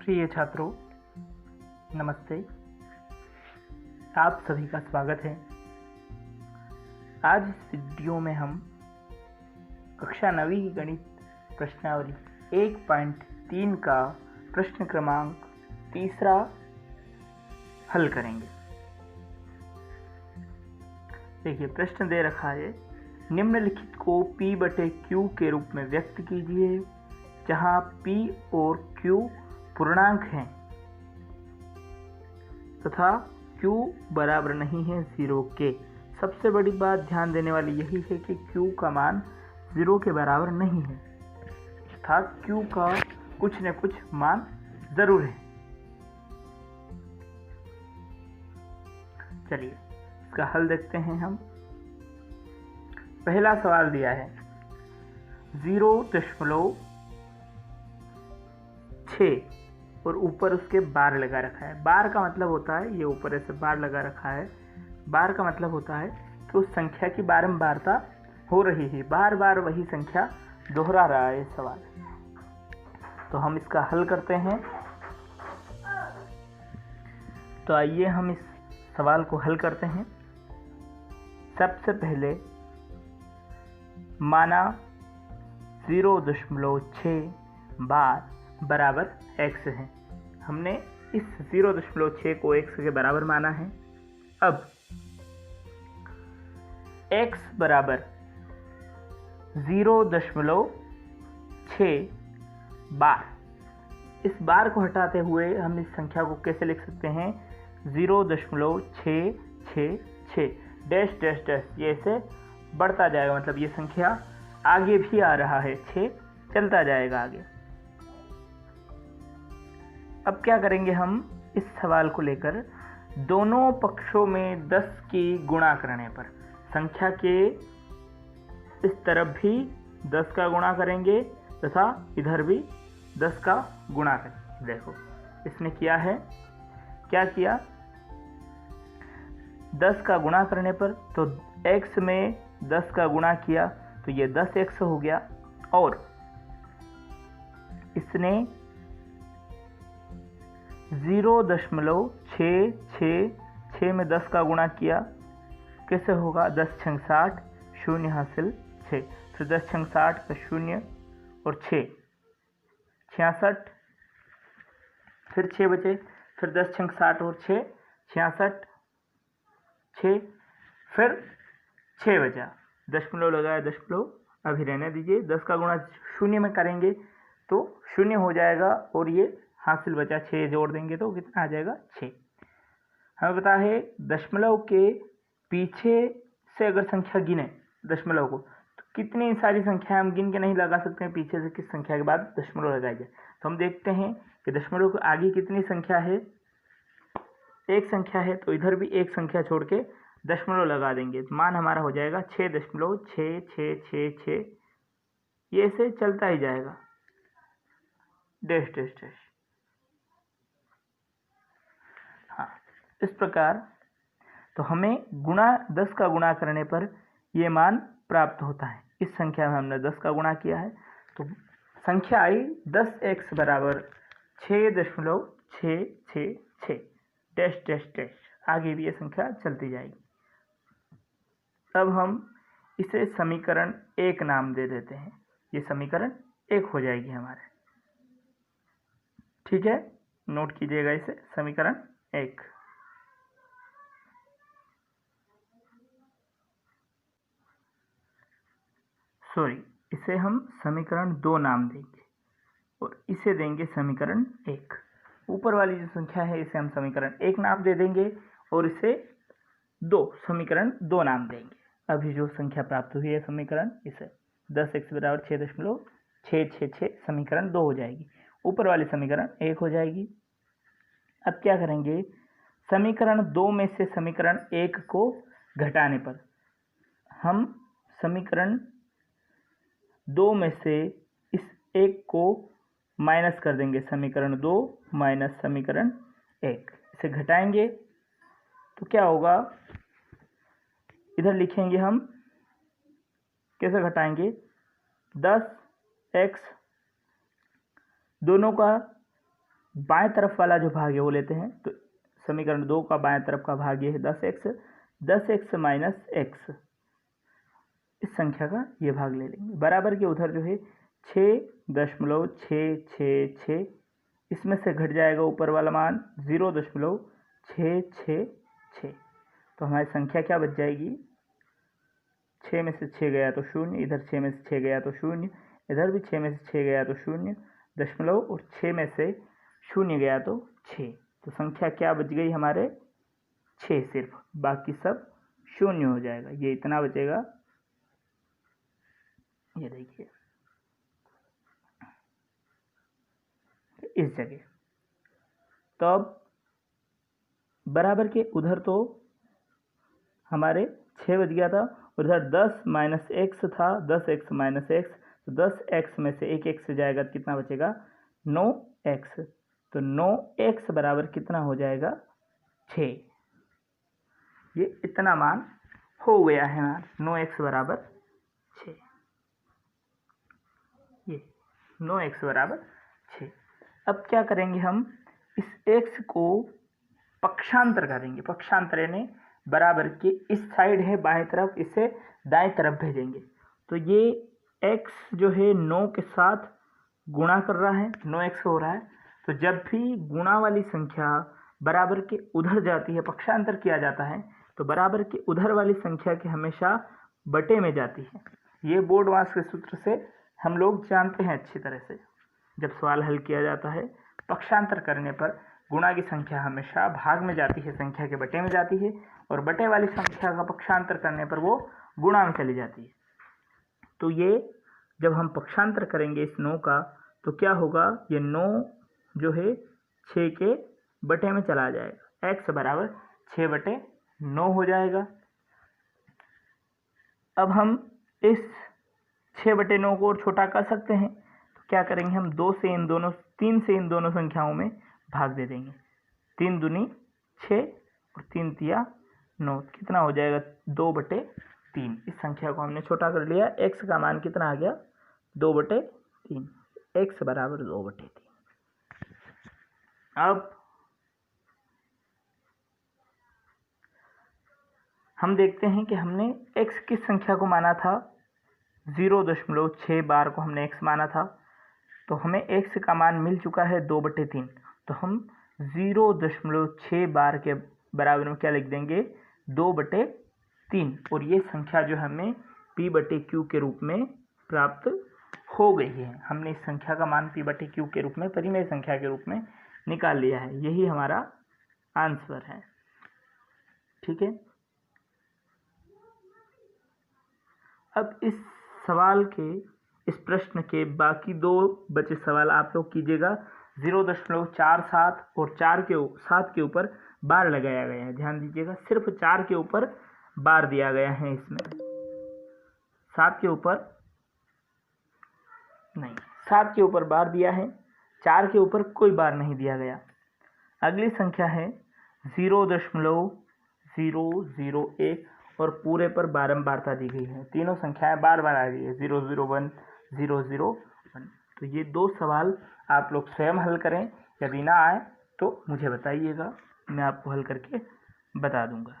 प्रिय छात्रों, नमस्ते। आप सभी का स्वागत है। आज इस वीडियो में हम कक्षा 9वीं की गणित प्रश्नावली 1.3 का प्रश्न क्रमांक 3 हल करेंगे। देखिए, प्रश्न दे रखा है, निम्नलिखित को P/Q के रूप में व्यक्त कीजिए, जहां P और Q पूर्णांक हैं तथा Q बराबर नहीं है 0 के। सबसे बड़ी बात ध्यान देने वाली यही है कि Q का मान 0 के बराबर नहीं है, अर्थात Q का कुछ न कुछ मान जरूर है। चलिए इसका हल देखते हैं हम। पहला सवाल दिया है 0.6 और ऊपर उसके बार लगा रखा है। बार का मतलब होता है, ये ऊपर ऐसे बार लगा रखा है, बार का मतलब होता है कि उस संख्या की बारंबारता हो रही है, बार बार वही संख्या दोहरा रहा है सवाल। तो हम इसका हल करते हैं। तो आइए हम इस सवाल को हल करते हैं। सबसे पहले माना 0.6 बार बराबर x है। हमने इस 0.6 को x के बराबर माना है। अब x बराबर 0.6 बार, इस बार को हटाते हुए हम इस संख्या को कैसे लिख सकते हैं? 0.666 डैश डैश डैश, ये ऐसे बढ़ता जाएगा, मतलब ये संख्या आगे भी आ रहा है, 6 चलता जाएगा आगे। अब क्या करेंगे हम इस सवाल को लेकर, दोनों पक्षों में 10 की गुणा करने पर संख्या के इस तरफ भी 10 का गुणा करेंगे तथा इधर भी 10 का गुणा करेंगे। देखो इसने किया है, क्या किया? 10 का गुणा करने पर तो x में 10 का गुणा किया तो ये 10x हो गया, और इसने 0.666 में 10 का गुणा किया, कैसे होगा? 10 छंग 60, शून्य हासिल 6, फिर 10 छंग 60 का शून्य और 6 66, फिर 6 बचे, फिर 10 छंग 60 और 6 66, 6 फिर 6 बचा, दशमलव लगाया, दशमलव अभी रहने दीजिए। 10 का गुणा शून्य में करेंगे तो शून्य हो जाएगा, और ये हासिल बचा 6 जोड़ देंगे तो कितना आ जाएगा? 6। हमें पता है दशमलव के पीछे से अगर संख्या गिने दशमलव को, तो कितनी सारी संख्या हम गिन के नहीं लगा सकते हैं, पीछे से किस संख्या के बाद दशमलव लगाया जाए। तो हम देखते हैं कि दशमलव के आगे कितनी संख्या है, एक संख्या है, तो इधर भी एक संख्या छोड़ के दशमलव लगा देंगे, मान हमारा हो जाएगा 6.66666। ये ऐसे चलता ही जाएगा, डैश डैश डैश। हाँ, इस प्रकार तो हमें 10 का गुणा करने पर ये मान प्राप्त होता है। इस संख्या में हमने 10 का गुणा किया है तो संख्या आई 10x बराबर 6.666 डैश डैश डैश। आगे भी ये संख्या चलती जाएगी। अब हम इसे समीकरण 1 नाम दे देते हैं, ये समीकरण 1 हो जाएगी हमारे। ठीक है, नोट कीजिएगा इसे, समीकरण 1। सॉरी, इसे हम समीकरण 2 नाम देंगे और इसे देंगे समीकरण 1। ऊपर वाली जो संख्या है इसे हम समीकरण 1 नाम दे देंगे और इसे समीकरण 2 नाम देंगे। अभी जो संख्या प्राप्त हुई है समीकरण, इसे 10x बराबर 6.666 समीकरण 2 हो जाएगी, ऊपर वाली समीकरण 1 हो जाएगी। अब क्या करेंगे, समीकरण 2 में से समीकरण 1 को घटाने पर हम समीकरण 2 में से इस 1 को माइनस कर देंगे, समीकरण 2 माइनस समीकरण 1, इसे घटाएंगे तो क्या होगा? इधर लिखेंगे हम, कैसे घटाएंगे? 10 एक्स, दोनों का बाएं तरफ वाला जो भाग है वो लेते हैं, तो समीकरण 2 का बाएं तरफ का भाग ये है 10x, 10x माइनस एक्स, इस संख्या का ये भाग ले लेंगे, बराबर के उधर जो है 6.666, इसमें से घट जाएगा ऊपर वाला मान 0.666, तो हमारी संख्या क्या बच जाएगी, 6 में से 6 गया तो 0, इधर 6 में से 6 गया तो 0, इधर भी 6 में से 6 गया तो 0, दशमलव और 6 में से 0 गया तो 6, तो संख्या क्या बच गई हमारे 6 सिर्फ, बाकी सब 0 हो जाएगा, ये इतना बचेगा, ये देखिए इस जगह। तो अब बराबर के उधर तो हमारे 6 बच गया था, उधर 10 माइनस एक्स था, 10x माइनस एक्स, तो 10x में से एक एक्स जाएगा तो कितना बचेगा 9x, तो 9x बराबर कितना हो जाएगा 6, ये इतना मान हो गया है ना, 9x बराबर 6, ये 9x बराबर 6। अब क्या करेंगे, हम इस x को पक्षांतर करेंगे, पक्षांतर यानी बराबर के इस साइड है बाएं तरफ, इसे दाएं तरफ भेजेंगे, तो ये x जो है 9 के साथ गुणा कर रहा है, 9x हो रहा है, तो जब भी गुणा वाली संख्या बराबर के उधर जाती है, पक्षांतर किया जाता है, तो बराबर के उधर वाली संख्या के हमेशा बटे में जाती है, ये बोर्ड मास के सूत्र से हम लोग जानते हैं अच्छी तरह से, जब सवाल हल किया जाता है पक्षांतर करने पर गुणा की संख्या हमेशा भाग में जाती है, संख्या के बटे में जाती है, और बटे वाली संख्या का पक्षांतर करने पर वो गुणा में चली जाती है। तो ये जब हम पक्षांतर करेंगे इस 9 का, तो क्या होगा, ये 9 जो है 6 के बटे में चला जाएगा, x बराबर 6/9 हो जाएगा। अब हम इस 6/9 को और छोटा कर सकते हैं, तो क्या करेंगे, हम 3 से इन दोनों संख्याओं में भाग दे देंगे, 3 दूनी 6 और 3 तिया 9, कितना हो जाएगा 2/3, इस संख्या को हमने छोटा कर लिया, x का मान कितना आ गया 2/3, x बराबर 2/3। अब हम देखते हैं कि हमने x किस संख्या को माना था, 0.6 बार को हमने x माना था, तो हमें x का मान मिल चुका है 2/3, तो हम 0.6 बार के बराबर में क्या लिख देंगे 2/3, और ये संख्या जो हमें p/q के रूप में प्राप्त हो गई है, हमने इस संख्या का मान p/q के रूप में परिमेय संख्या के रूप में निकाल लिया है, यही हमारा आंसर है। ठीक है, अब इस सवाल के, इस प्रश्न के बाकी 2 बचे सवाल आप लोग कीजिएगा। 0.47 और 7 के ऊपर बार लगाया गया है, ध्यान दीजिएगा, सिर्फ 4 के ऊपर बार दिया गया है, इसमें 7 के ऊपर नहीं, 7 के ऊपर बार दिया है, 4 के ऊपर कोई बार नहीं दिया गया। अगली संख्या है 0.001 और पूरे पर बारंबारता दी गई है, तीनों संख्याएं बार बार आ गई है, 001, 001। तो ये 2 सवाल आप लोग स्वयं हल करें, यदि ना आए तो मुझे बताइएगा, मैं आपको हल करके बता दूंगा।